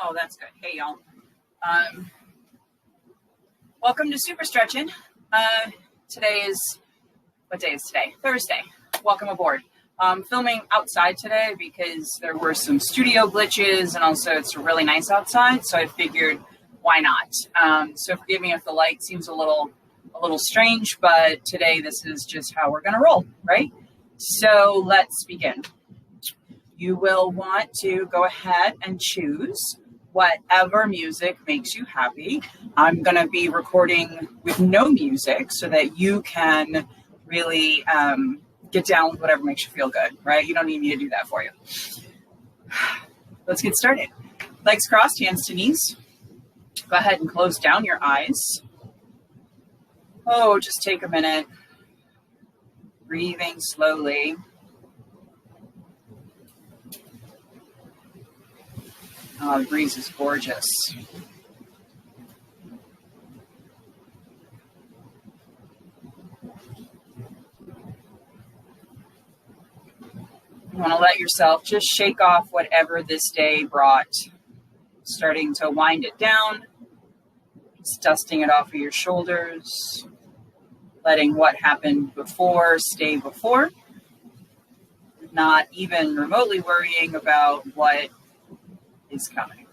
Oh, that's good. Hey, y'all. Um, Welcome to Super Stretching. Today is, what day is today? Thursday. Welcome aboard. I'm filming outside today because there were some studio glitches and also it's really nice outside, so I figured why not? So forgive me if the light seems a little strange, but today this is just how we're going to roll, right? So let's begin. You will want to go ahead and choose whatever music makes you happy. I'm going to be recording with no music so that you can really get down with whatever makes you feel good, right? You don't need me to do that for you. Let's get started. Legs crossed, hands to knees. Go ahead and close down your eyes. Oh, just take a minute. Breathing slowly. Oh, the breeze is gorgeous. You want to let yourself just shake off whatever this day brought. Starting to wind it down, just dusting it off of your shoulders, letting what happened before stay before, not even remotely worrying about what is coming.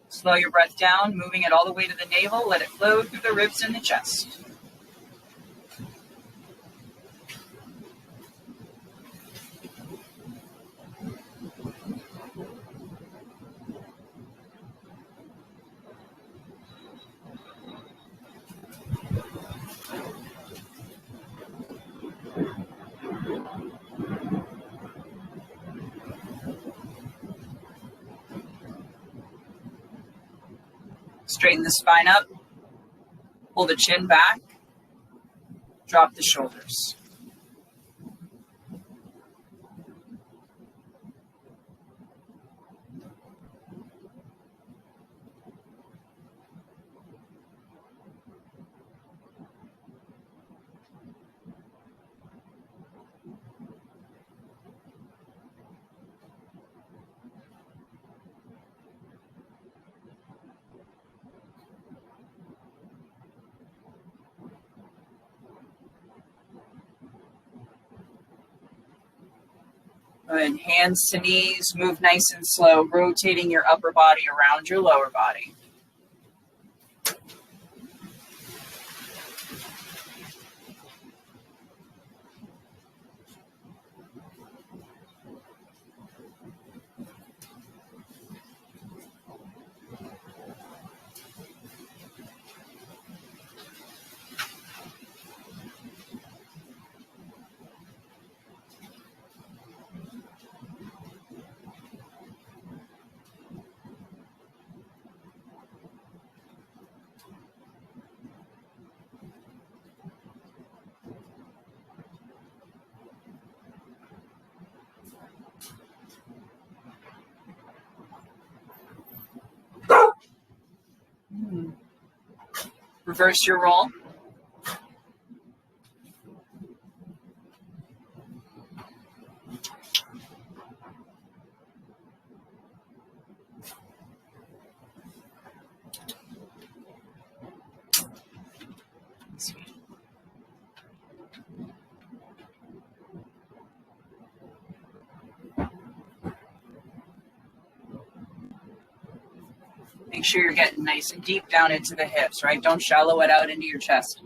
Slow your breath down, moving it all the way to the navel. Let it flow through the ribs and the chest. Straighten the spine up, pull the chin back, drop the shoulders. Good. Hands to knees, move nice and slow, rotating your upper body around your lower body. Reverse your roll. Make sure you're getting nice and deep down into the hips, right? Don't shallow it out into your chest.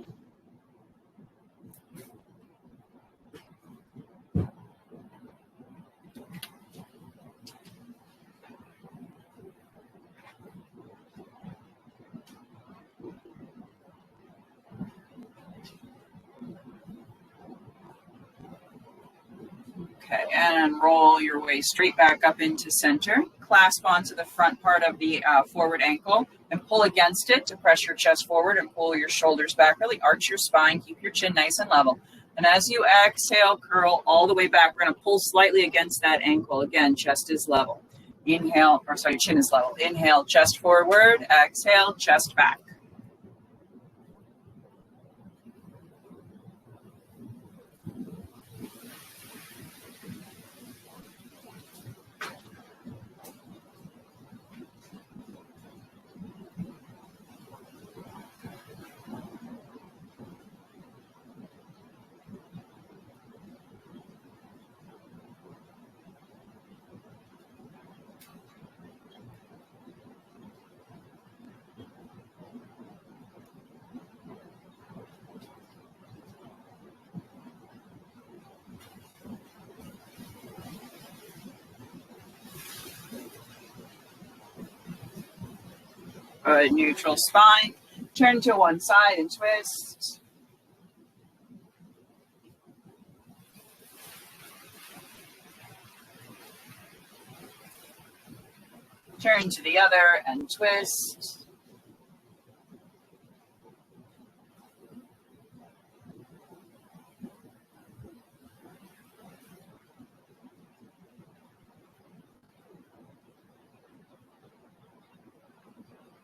Okay, and roll your way straight back up into center. Clasp onto the front part of the forward ankle and pull against it to press your chest forward and pull your shoulders back. Really arch your spine, keep your chin nice and level. And as you exhale, curl all the way back. We're going to pull slightly against that ankle. Again, chest is level. Inhale, chin is level. Inhale, chest forward. Exhale, chest back. Good, neutral spine. Turn to one side and twist. Turn to the other and twist.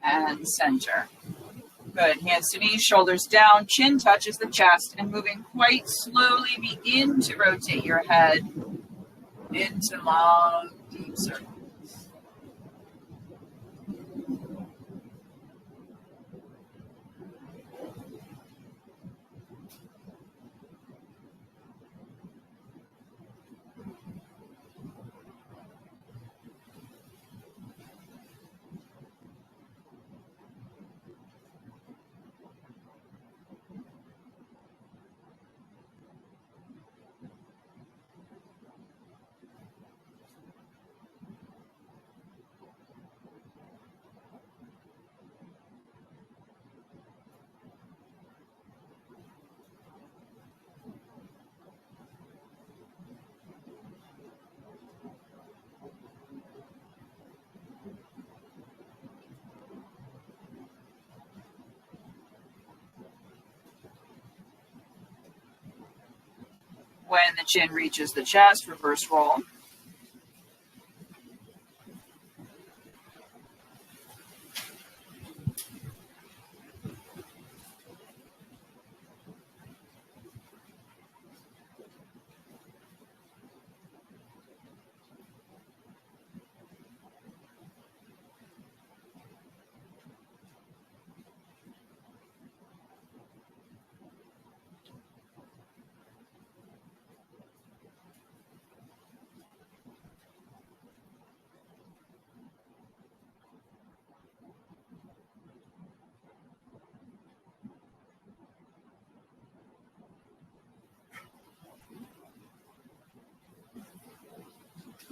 And center. Good, hands to knees, shoulders down, chin touches the chest, and moving quite slowly, begin to rotate your head into long, deep circles. When the chin reaches the chest, reverse roll.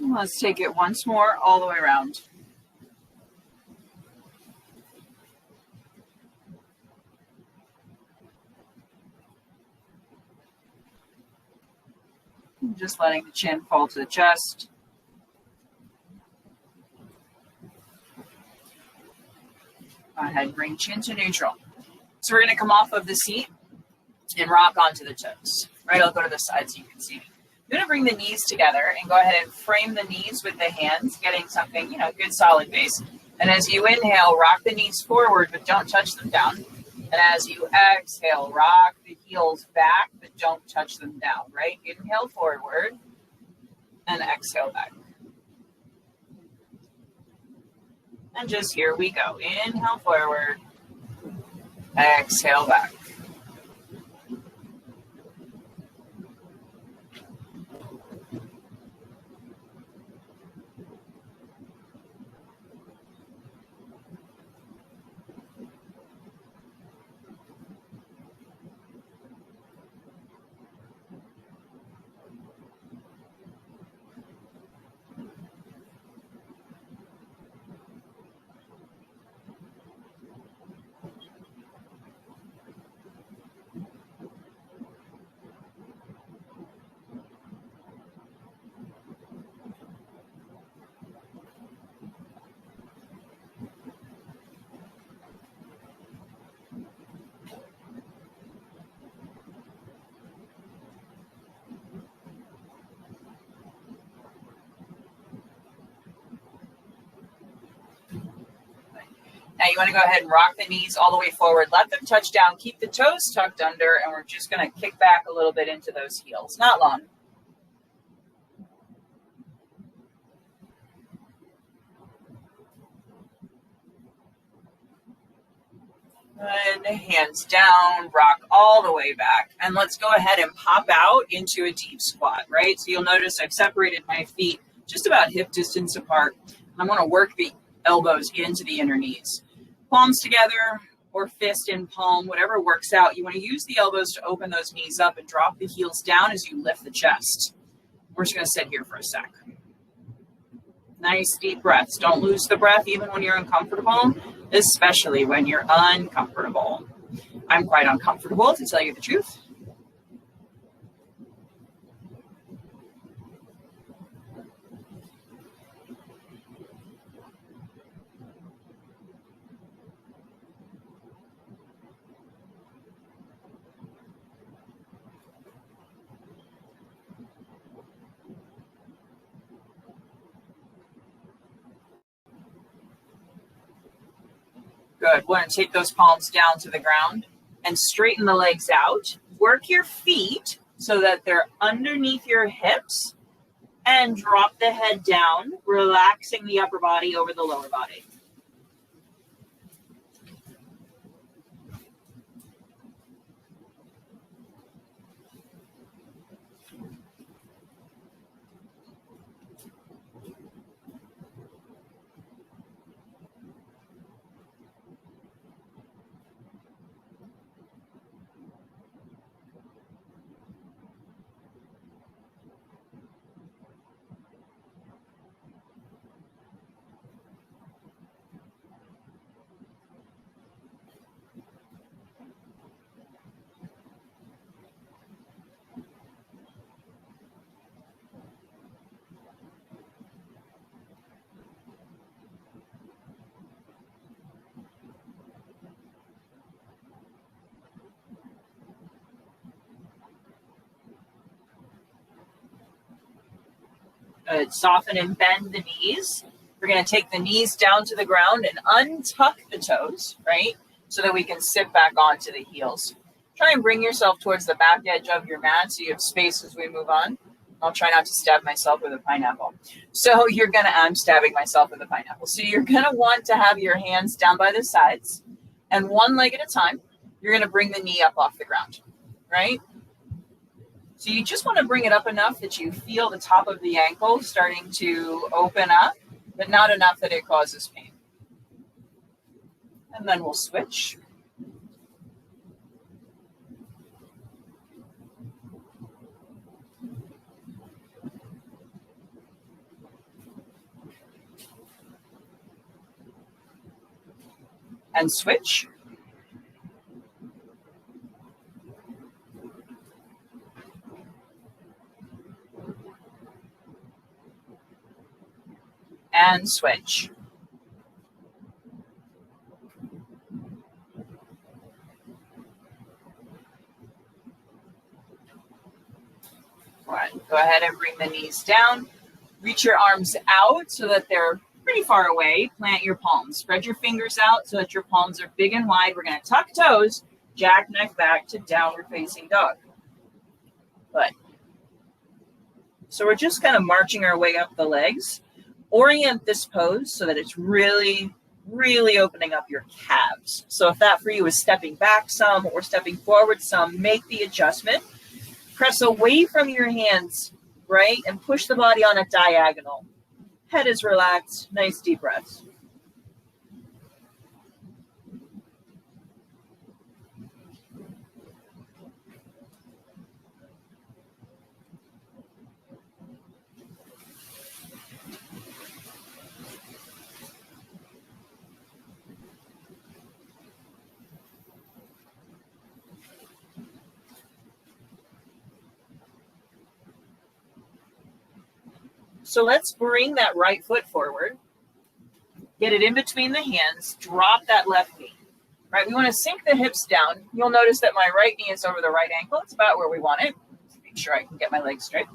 Let's take it once more, all the way around. Just letting the chin fall to the chest. Go ahead and bring chin to neutral. So we're going to come off of the seat and rock onto the toes. Right, I'll go to the side so you can see me. I'm going to bring the knees together and go ahead and frame the knees with the hands, getting something, good solid base. And as you inhale, rock the knees forward, but don't touch them down. And as you exhale, rock the heels back, but don't touch them down, right? Inhale forward and exhale back. And just here we go. Inhale forward, exhale back. Now you want to go ahead and rock the knees all the way forward. Let them touch down. Keep the toes tucked under, and we're just going to kick back a little bit into those heels. Not long. Good. Hands down, rock all the way back. And let's go ahead and pop out into a deep squat, right? So you'll notice I've separated my feet just about hip distance apart. I'm going to work the elbows into the inner knees. Palms together or fist in palm, whatever works out. You want to use the elbows to open those knees up and drop the heels down as you lift the chest. We're just going to sit here for a sec. Nice deep breaths. Don't lose the breath even when you're uncomfortable, especially when you're uncomfortable. I'm quite uncomfortable, to tell you the truth. Good. Want to take those palms down to the ground and straighten the legs out. Work your feet so that they're underneath your hips and drop the head down, relaxing the upper body over the lower body. Good. Soften and bend the knees. We're going to take the knees down to the ground and untuck the toes, right? So that we can sit back onto the heels. Try and bring yourself towards the back edge of your mat so you have space as we move on. I'll try not to stab myself with a pineapple. So I'm stabbing myself with a pineapple. So you're going to want to have your hands down by the sides, and one leg at a time, you're going to bring the knee up off the ground, right? So you just want to bring it up enough that you feel the top of the ankle starting to open up, but not enough that it causes pain. And then we'll switch. And switch. And switch. All right, go ahead and bring the knees down. Reach your arms out so that they're pretty far away. Plant your palms. Spread your fingers out so that your palms are big and wide. We're going to tuck toes, jackknife back to downward facing dog. Good. So we're just kind of marching our way up the legs. Orient this pose so that it's really, really opening up your calves. So if that for you is stepping back some or stepping forward some, make the adjustment. Press away from your hands, right? And push the body on a diagonal. Head is relaxed. Nice deep breaths. So let's bring that right foot forward. Get it in between the hands. Drop that left knee. Right, we want to sink the hips down. You'll notice that my right knee is over the right ankle. It's about where we want it. Make sure I can get my legs straight.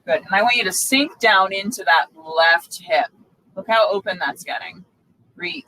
Good. And I want you to sink down into that left hip. Look how open that's getting. Breathe.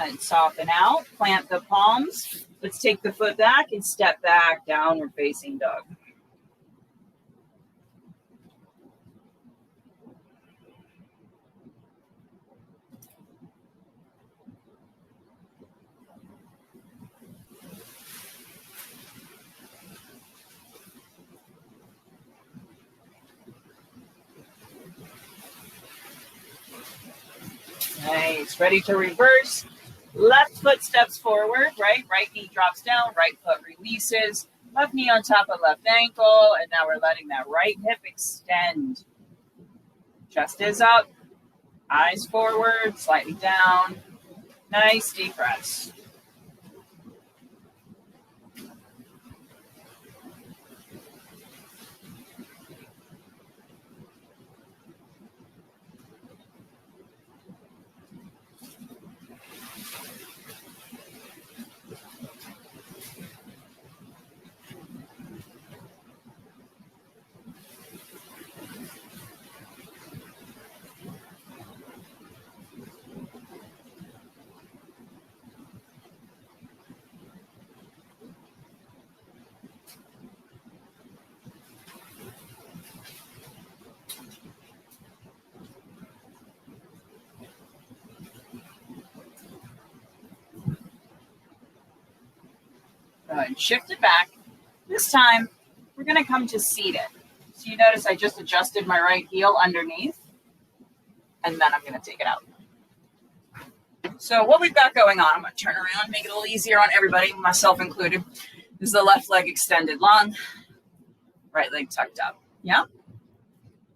And soften out, plant the palms. Let's take the foot back and step back, downward facing dog. Nice, ready to reverse. Left foot steps forward, right knee drops down, right foot releases. Left knee on top of left ankle, and now we're letting that right hip extend. Chest is up, eyes forward, slightly down. Nice deep breaths. Good. Shift it back. This time, we're going to come to seated. So you notice I just adjusted my right heel underneath, and then I'm going to take it out. So what we've got going on, I'm going to turn around, make it a little easier on everybody, myself included, is the left leg extended long, right leg tucked up. Yeah?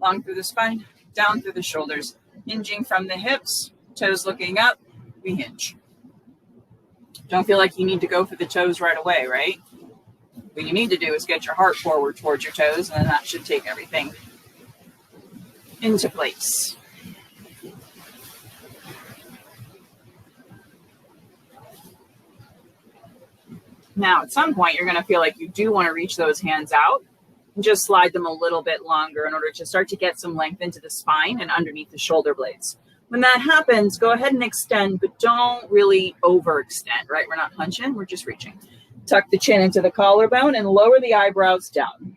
Long through the spine, down through the shoulders, hinging from the hips, toes looking up, we hinge. Don't feel like you need to go for the toes right away, right? What you need to do is get your heart forward towards your toes, and then that should take everything into place. Now, at some point, you're going to feel like you do want to reach those hands out and just slide them a little bit longer in order to start to get some length into the spine and underneath the shoulder blades. When that happens, go ahead and extend, but don't really overextend, right? We're not hunching, we're just reaching. Tuck the chin into the collarbone and lower the eyebrows down.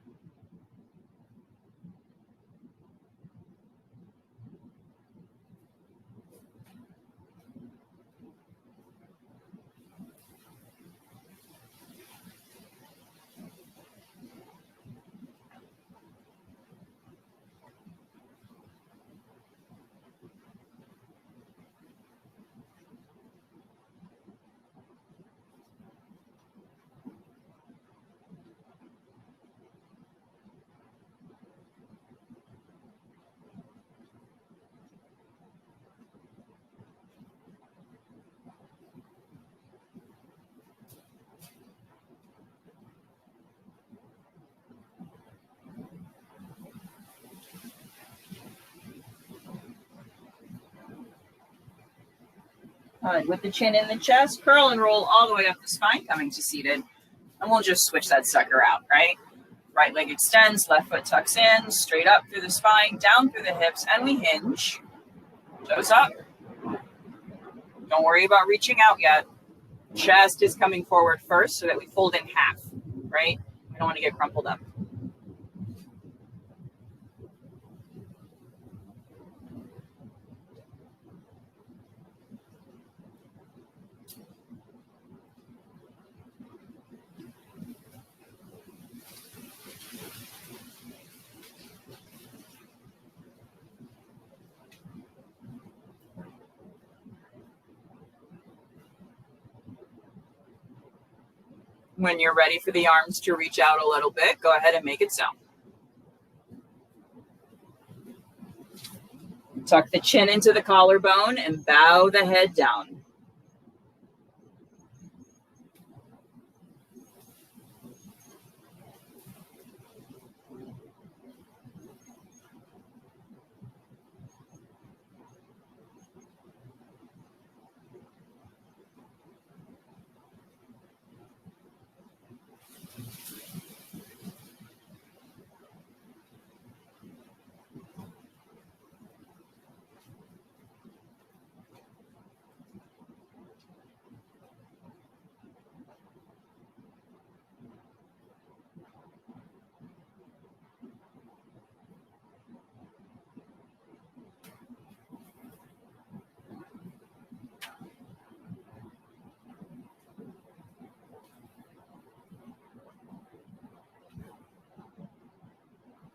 Good. With the chin in the chest, curl and roll all the way up the spine, coming to seated. And we'll just switch that sucker out, right? Right leg extends, left foot tucks in, straight up through the spine, down through the hips, and we hinge. Toes up. Don't worry about reaching out yet. Chest is coming forward first so that we fold in half, right? We don't want to get crumpled up. When you're ready for the arms to reach out a little bit, go ahead and make it so. Tuck the chin into the collarbone and bow the head down.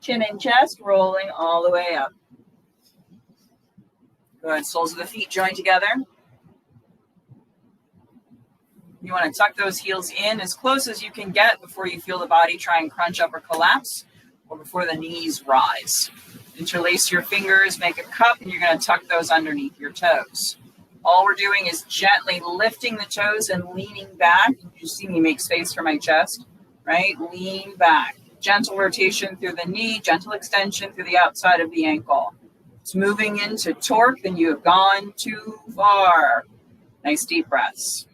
Chin and chest rolling all the way up. Good. Soles of the feet join together. You want to tuck those heels in as close as you can get before you feel the body try and crunch up or collapse, or before the knees rise. Interlace your fingers, make a cup, and you're going to tuck those underneath your toes. All we're doing is gently lifting the toes and leaning back. You see me make space for my chest, right? Lean back. Gentle rotation through the knee, gentle extension through the outside of the ankle. It's moving into torque, then you have gone too far. Nice deep breaths.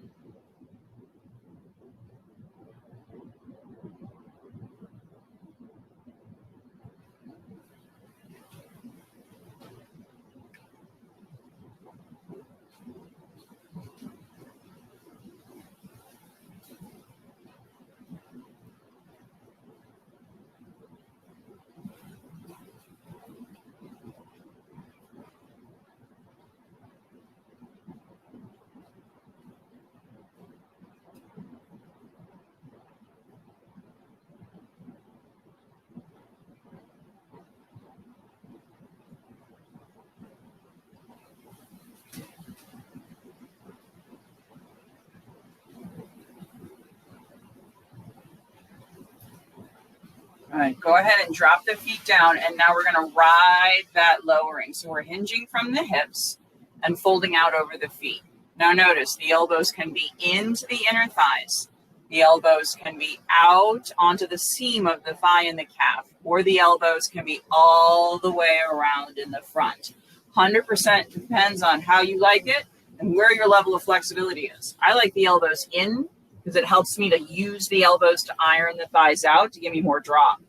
All right, go ahead and drop the feet down, and now we're going to ride that lowering. So we're hinging from the hips and folding out over the feet. Now notice the elbows can be into the inner thighs. The elbows can be out onto the seam of the thigh and the calf, or the elbows can be all the way around in the front. 100% depends on how you like it and where your level of flexibility is. I like the elbows in because it helps me to use the elbows to iron the thighs out to give me more drop.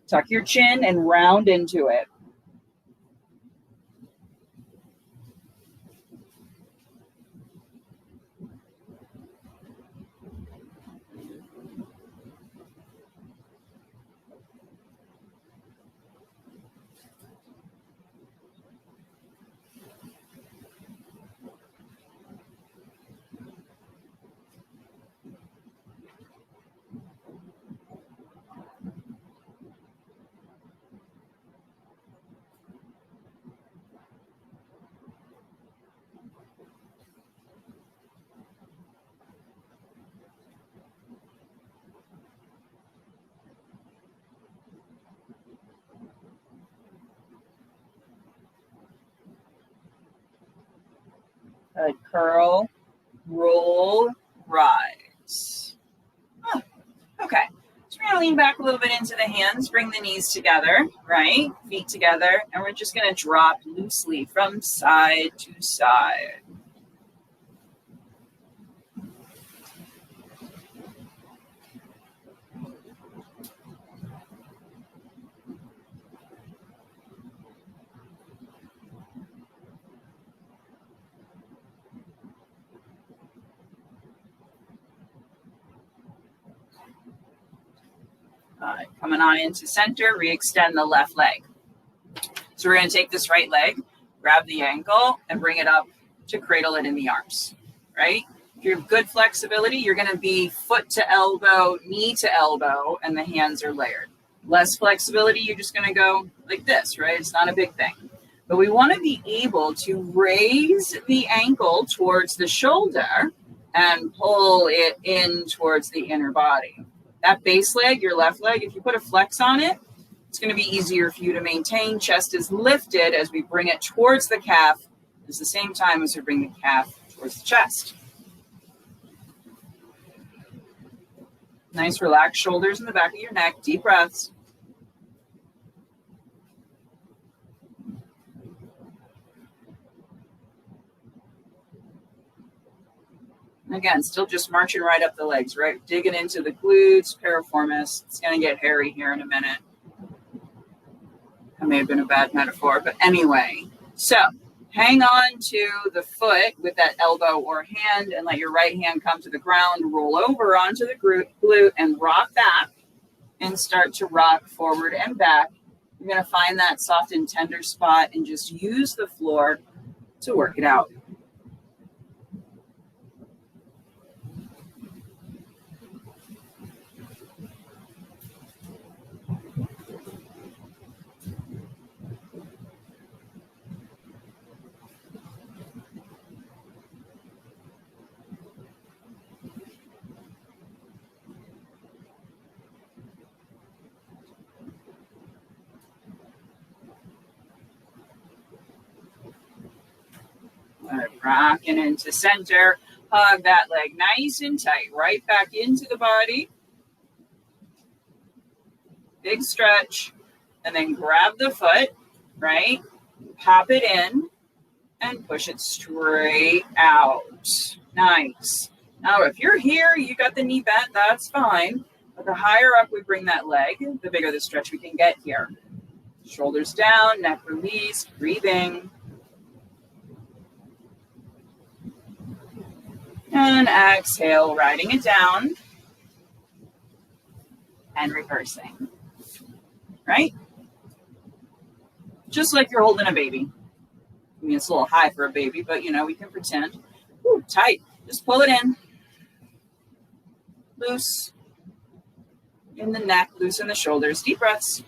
Tuck your chin and round into it. Good. Curl, roll, rise. Oh, okay. So we're going to lean back a little bit into the hands, bring the knees together, right? Feet together, and we're just going to drop loosely from side to side. Coming on into center, re-extend the left leg. So we're going to take this right leg, grab the ankle, and bring it up to cradle it in the arms, right? If you have good flexibility, you're going to be foot to elbow, knee to elbow, and the hands are layered. Less flexibility, you're just going to go like this, right? It's not a big thing. But we want to be able to raise the ankle towards the shoulder and pull it in towards the inner body. That base leg, your left leg, if you put a flex on it, it's going to be easier for you to maintain. Chest is lifted as we bring it towards the calf at the same time as we bring the calf towards the chest. Nice relaxed shoulders in the back of your neck. Deep breaths. Again, still just marching right up the legs, right? Digging into the glutes, piriformis. It's going to get hairy here in a minute. That may have been a bad metaphor, but anyway. So hang on to the foot with that elbow or hand and let your right hand come to the ground. Roll over onto the glute and rock back and start to rock forward and back. You're going to find that soft and tender spot and just use the floor to work it out. Rocking into center. Hug that leg nice and tight. Right back into the body. Big stretch. And then grab the foot, right? Pop it in and push it straight out. Nice. Now, if you're here, you got the knee bent, that's fine. But the higher up we bring that leg, the bigger the stretch we can get here. Shoulders down, neck released, breathing. And exhale, riding it down. And reversing. Right? Just like you're holding a baby. I mean, it's a little high for a baby, but, we can pretend. Ooh, tight. Just pull it in. Loose in the neck, loose in the shoulders. Deep breaths.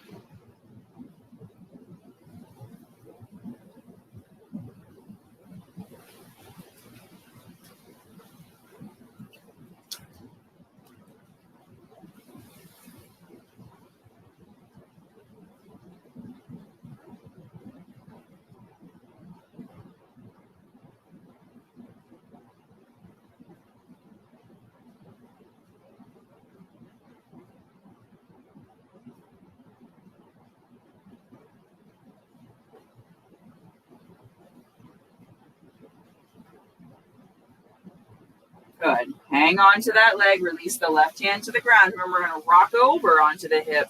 Good. Hang on to that leg. Release the left hand to the ground. Remember, we're going to rock over onto the hip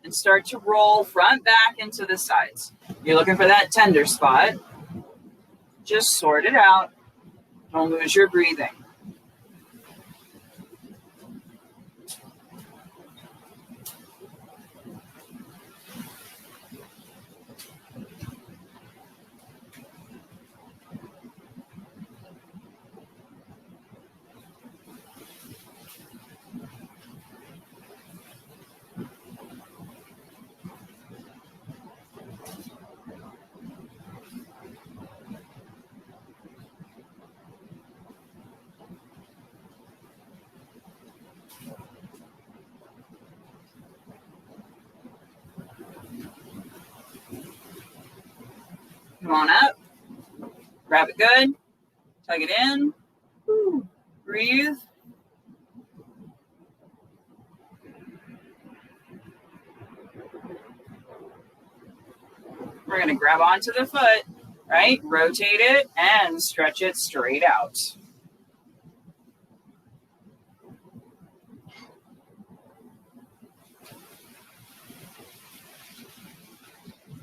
and start to roll front back into the sides. You're looking for that tender spot. Just sort it out. Don't lose your breathing. Come on up. Grab it good. Tug it in. Breathe. We're going to grab onto the foot, right? Rotate it and stretch it straight out.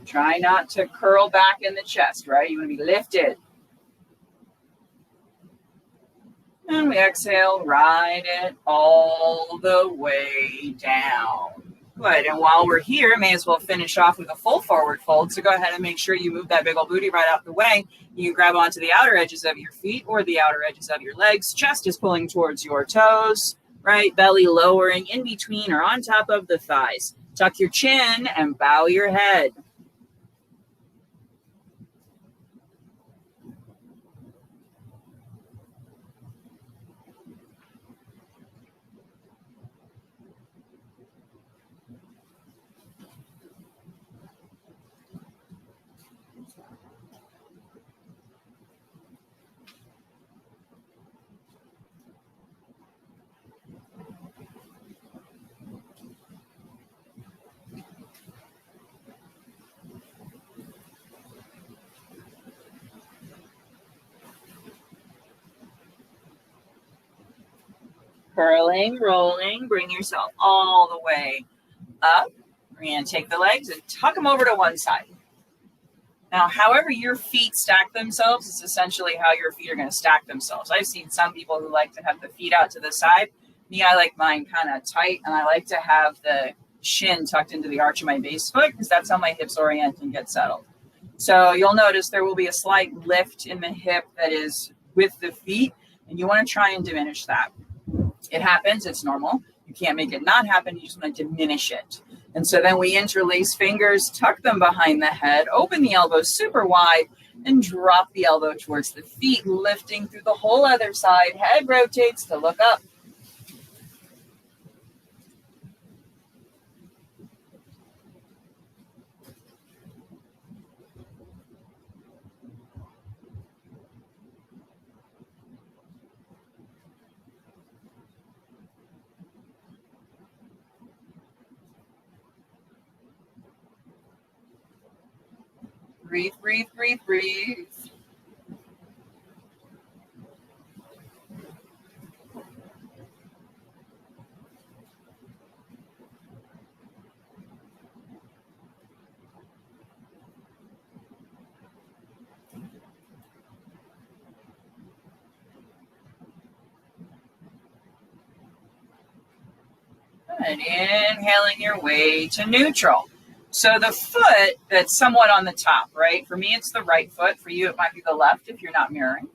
Try not to curl back in the chest, right? You want to be lifted. And we exhale, ride it all the way down. Good. And while we're here, may as well finish off with a full forward fold. So go ahead and make sure you move that big old booty right out the way. You can grab onto the outer edges of your feet or the outer edges of your legs. Chest is pulling towards your toes, right? Belly lowering in between or on top of the thighs. Tuck your chin and bow your head. Curling, rolling, bring yourself all the way up. We're going to take the legs and tuck them over to one side. Now, however your feet stack themselves is essentially how your feet are going to stack themselves. I've seen some people who like to have the feet out to the side. Me, I like mine kind of tight, and I like to have the shin tucked into the arch of my base foot because that's how my hips orient and get settled. So you'll notice there will be a slight lift in the hip that is with the feet, and you want to try and diminish that. It happens. It's normal. You can't make it not happen. You just want to diminish it. And so then we interlace fingers, tuck them behind the head, open the elbows super wide, and drop the elbow towards the feet, lifting through the whole other side. Head rotates to look up. Breathe, breathe, breathe, breathe. Good. Inhaling your way to neutral. So the foot that's somewhat on the top, right? For me, it's the right foot. For you, it might be the left if you're not mirroring,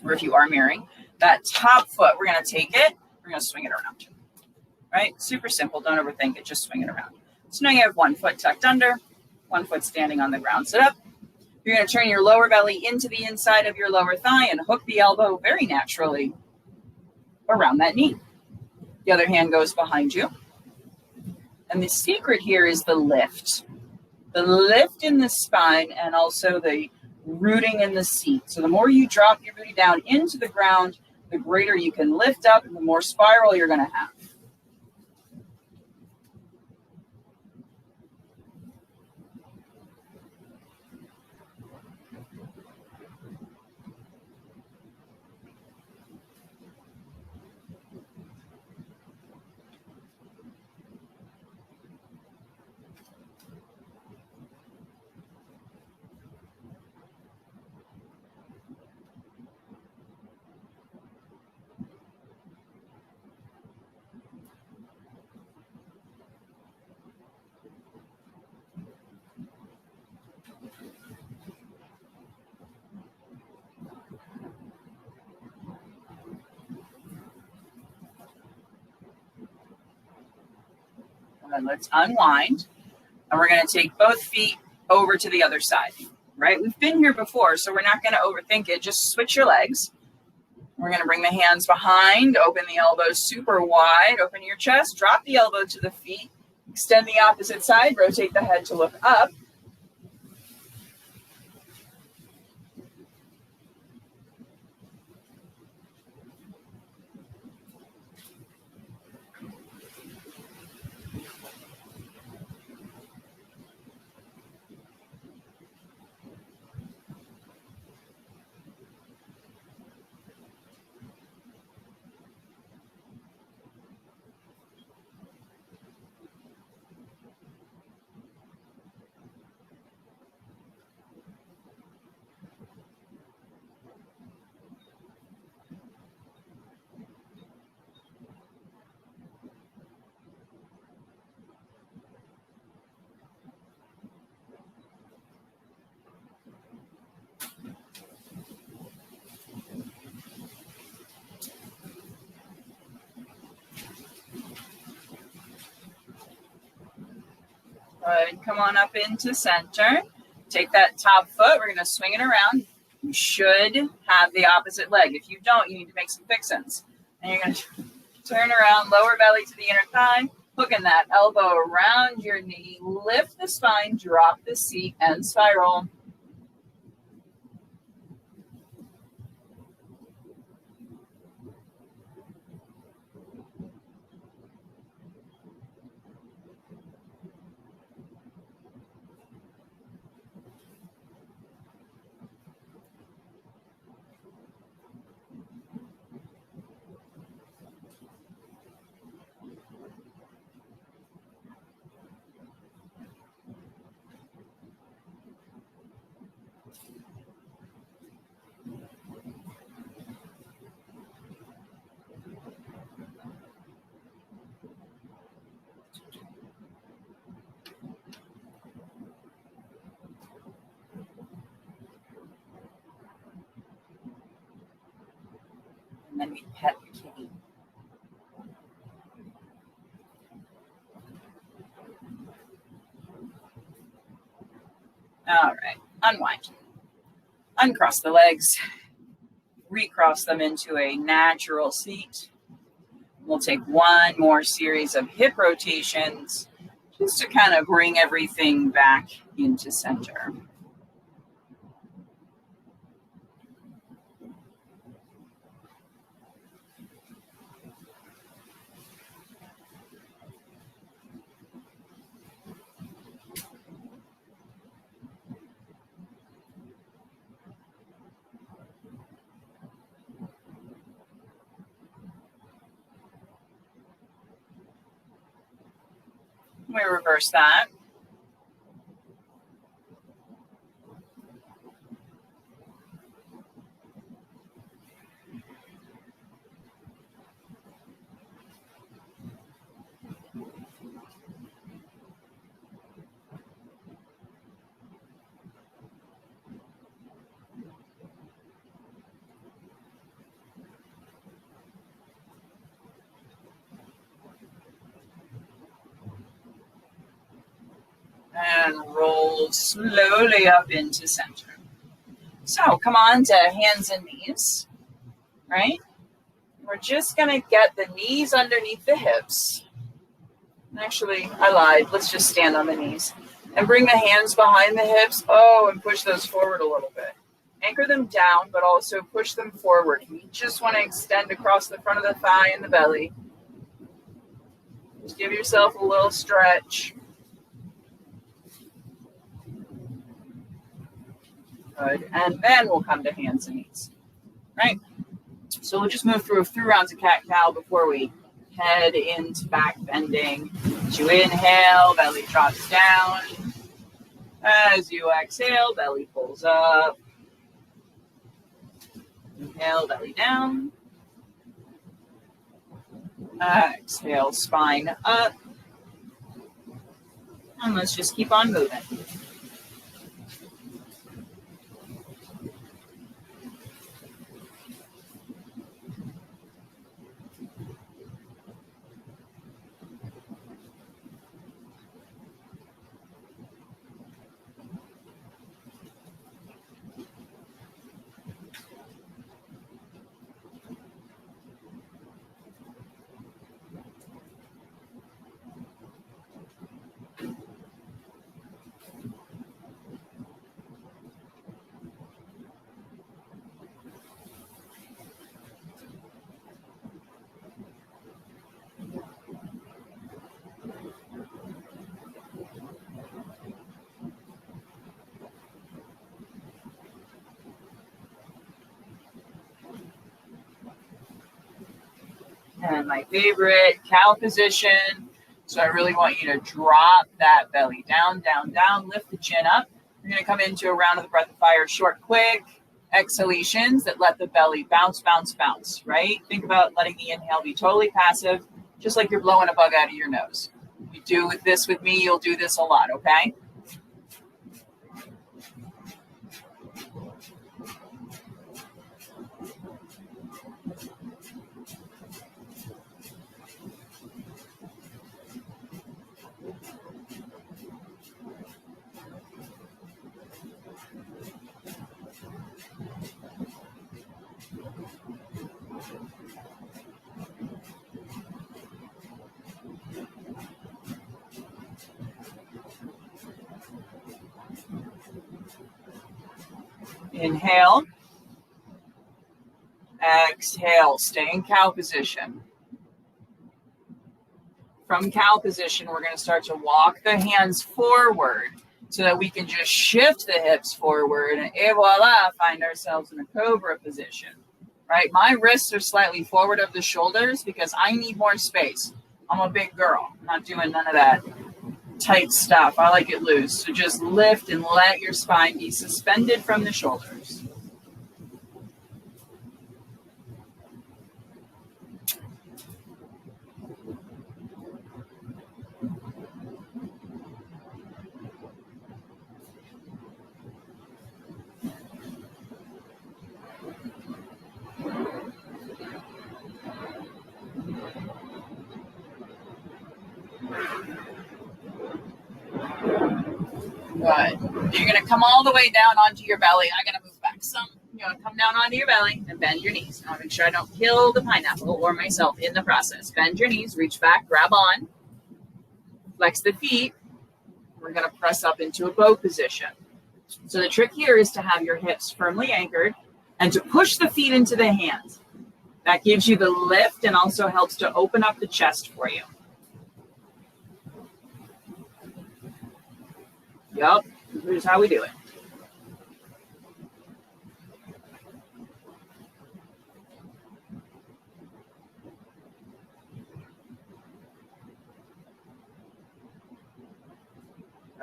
or if you are mirroring. That top foot, we're going to take it, we're going to swing it around, right? Super simple. Don't overthink it. Just swing it around. So now you have one foot tucked under, one foot standing on the ground. Sit up. You're going to turn your lower belly into the inside of your lower thigh and hook the elbow very naturally around that knee. The other hand goes behind you. And the secret here is the lift. The lift in the spine and also the rooting in the seat. So the more you drop your booty down into the ground, the greater you can lift up and the more spiral you're going to have. And let's unwind. And we're going to take both feet over to the other side, right? We've been here before, so we're not going to overthink it. Just switch your legs. We're going to bring the hands behind, open the elbows super wide, open your chest, drop the elbow to the feet, extend the opposite side, rotate the head to look up. Good. Come on up into center. Take that top foot. We're going to swing it around. You should have the opposite leg. If you don't, you need to make some fixins. And you're going to turn around, lower belly to the inner thigh, hooking that elbow around your knee, lift the spine, drop the seat, and spiral. And then we pet the kitty. All right, unwind. Uncross the legs, recross them into a natural seat. We'll take one more series of hip rotations just to kind of bring everything back into center. We reverse that. And roll slowly up into center. So come on to hands and knees, right? We're just going to get the knees underneath the hips. Actually, I lied. Let's just stand on the knees. And bring the hands behind the hips. Oh, and push those forward a little bit. Anchor them down, but also push them forward. You just want to extend across the front of the thigh and the belly. Just give yourself a little stretch. Good. And then we'll come to hands and knees. Right? So we'll just move through a few rounds of cat-cow before we head into back bending. As you inhale, belly drops down. As you exhale, belly pulls up. Inhale, belly down. Exhale, spine up. And let's just keep on moving. And my favorite, cow position. So I really want you to drop that belly down, down, down, lift the chin up. You're going to come into a round of the breath of fire, short, quick exhalations that let the belly bounce, bounce, bounce, right? Think about letting the inhale be totally passive, just like you're blowing a bug out of your nose. You do this with me, you'll do this a lot, okay? Inhale. Exhale, stay in cow position. From cow position, we're going to start to walk the hands forward so that we can just shift the hips forward and voila, find ourselves in a cobra position, right? My wrists are slightly forward of the shoulders because I need more space. I'm a big girl. I'm not doing none of that tight stuff. I like it loose. So just lift and let your spine be suspended from the shoulders. Good. You're going to come all the way down onto your belly. I'm going to move back some. You're going to come down onto your belly and bend your knees. I'll make sure I don't kill the pineapple or myself in the process. Bend your knees, reach back, grab on, flex the feet. We're going to press up into a bow position. So the trick here is to have your hips firmly anchored and to push the feet into the hands. That gives you the lift and also helps to open up the chest for you. Yup, here's how we do it.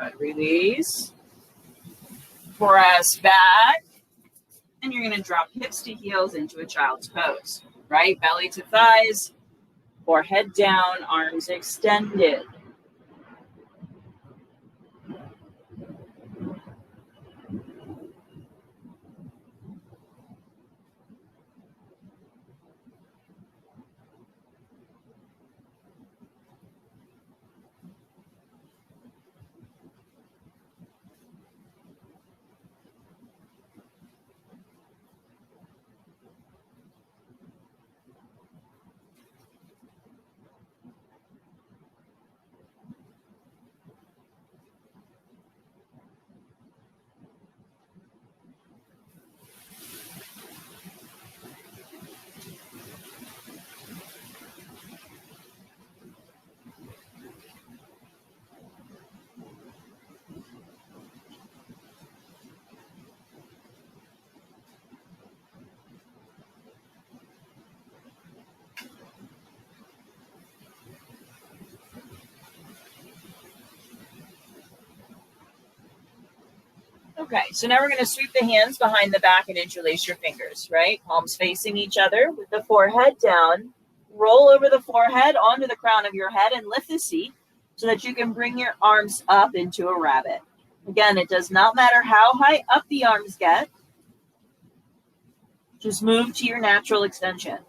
Good. Release. Press back. And you're going to drop hips to heels into a child's pose. Right belly to thighs. Forehead down, arms extended. Okay, so now we're going to sweep the hands behind the back and interlace your fingers, right? Palms facing each other with the forehead down. Roll over the forehead onto the crown of your head and lift the seat so that you can bring your arms up into a rabbit. Again, it does not matter how high up the arms get. Just move to your natural extension.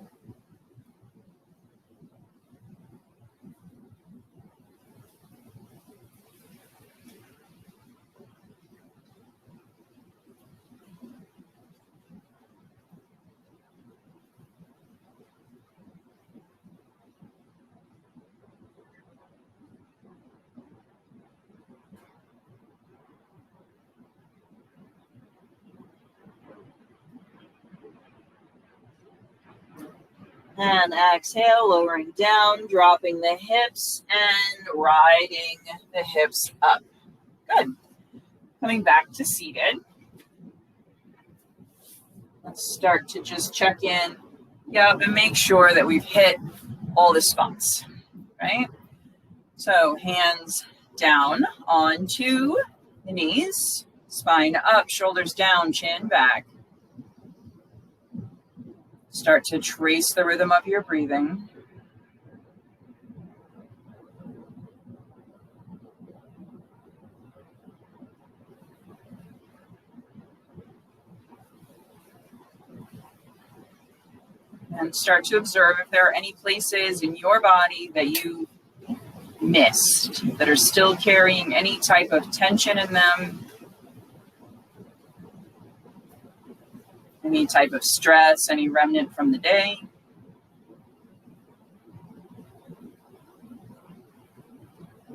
And exhale, lowering down, dropping the hips and riding the hips up. Good. Coming back to seated. Let's start to just check in. Yep, and make sure that we've hit all the spots, right? So hands down onto the knees, spine up, shoulders down, chin back. Start to trace the rhythm of your breathing. And start to observe if there are any places in your body that you missed, that are still carrying any type of tension in them, any type of stress, any remnant from the day.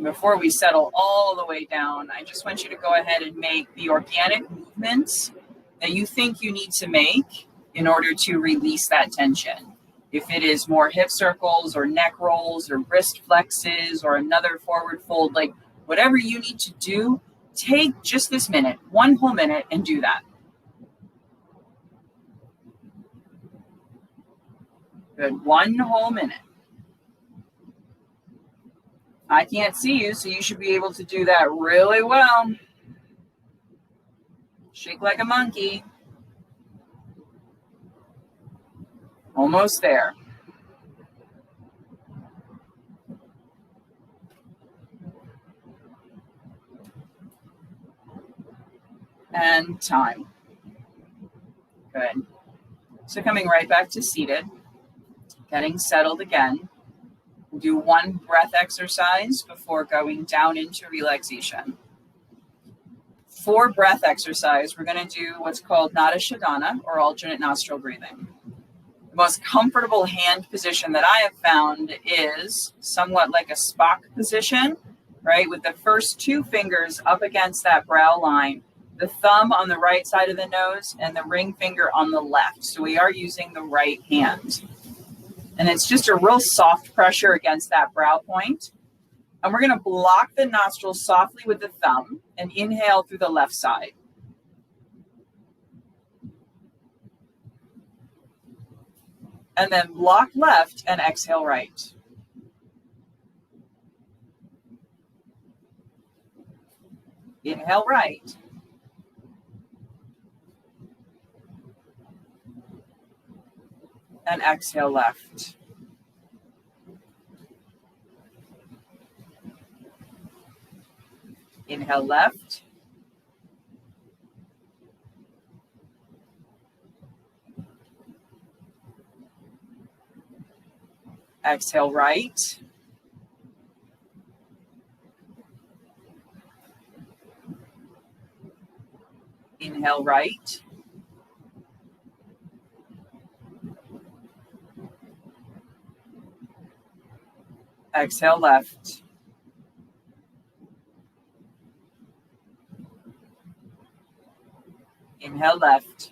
Before we settle all the way down, I just want you to go ahead and make the organic movements that you think you need to make in order to release that tension. If it is more hip circles or neck rolls or wrist flexes or another forward fold, like whatever you need to do, take just this minute, 1 whole minute, and do that. Good, 1 whole minute. I can't see you, so you should be able to do that really well. Shake like a monkey. Almost there. And time. Good. So coming right back to seated, getting settled again. Do 1 breath exercise before going down into relaxation. For breath exercise, we're going to do what's called Nada Shodhana, or alternate nostril breathing. The most comfortable hand position that I have found is somewhat like a Spock position, right? With the first 2 fingers up against that brow line, the thumb on the right side of the nose and the ring finger on the left. So we are using the right hand. And it's just a real soft pressure against that brow point. And we're going to block the nostrils softly with the thumb and inhale through the left side. And then block left and exhale right. Inhale right. And exhale left. Inhale left. Exhale right. Inhale right. Exhale left. Inhale left.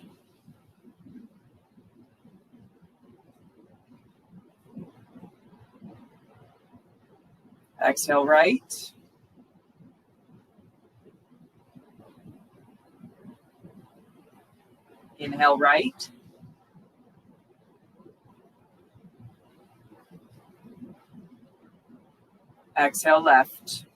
Exhale right. Inhale right. Exhale left.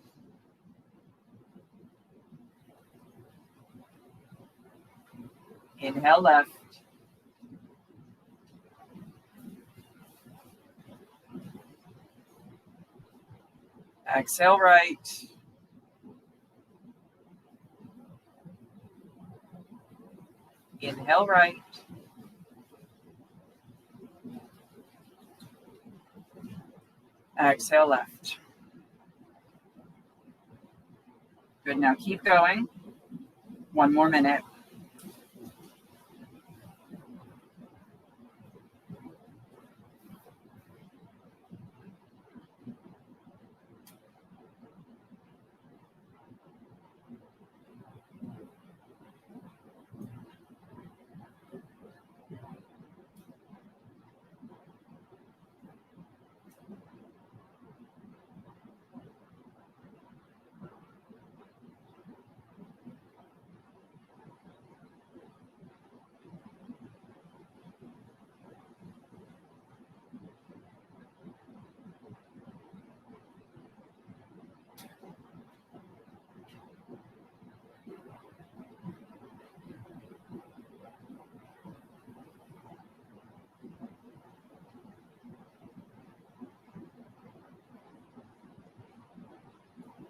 Inhale left. Exhale right. Inhale right. Exhale left. Good, now keep going. 1 more minute.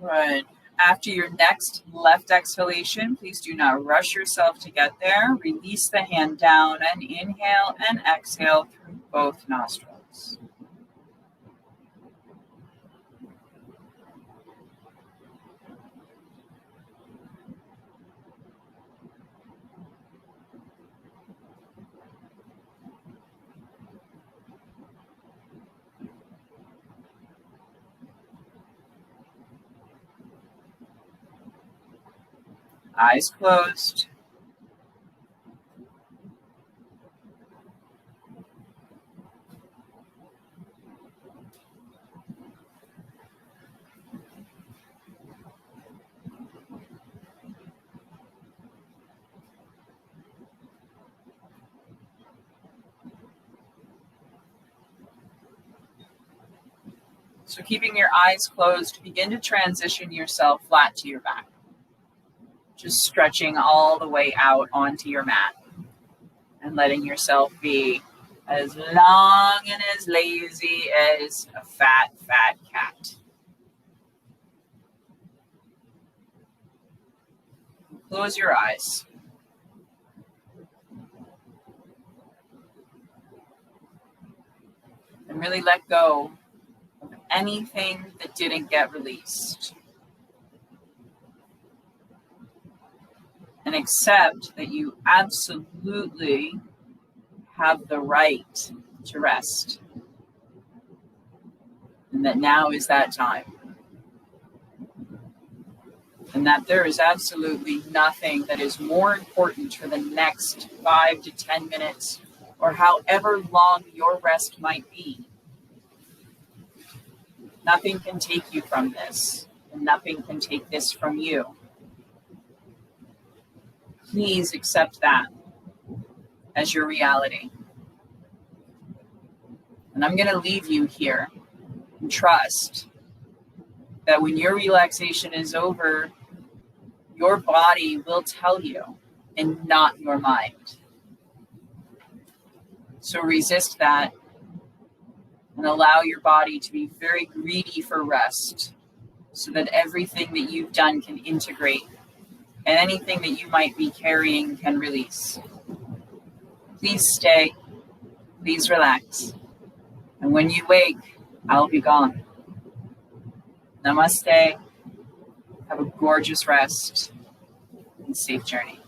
Good. After your next left exhalation, please do not rush yourself to get there. Release the hand down and inhale and exhale through both nostrils. Eyes closed. So keeping your eyes closed, begin to transition yourself flat to your back. Just stretching all the way out onto your mat and letting yourself be as long and as lazy as a fat cat. Close your eyes. And really let go of anything that didn't get released. And accept that you absolutely have the right to rest. And that now is that time. And that there is absolutely nothing that is more important for the next 5 to 10 minutes or however long your rest might be. Nothing can take you from this, and nothing can take this from you. Please accept that as your reality. And I'm going to leave you here and trust that when your relaxation is over, Your body will tell you, and not your mind. So resist that and allow your body to be very greedy for rest so that everything that you've done can integrate and anything that you might be carrying can release. Please stay. Please relax. And when you wake, I'll be gone. Namaste. Have a gorgeous rest and safe journey.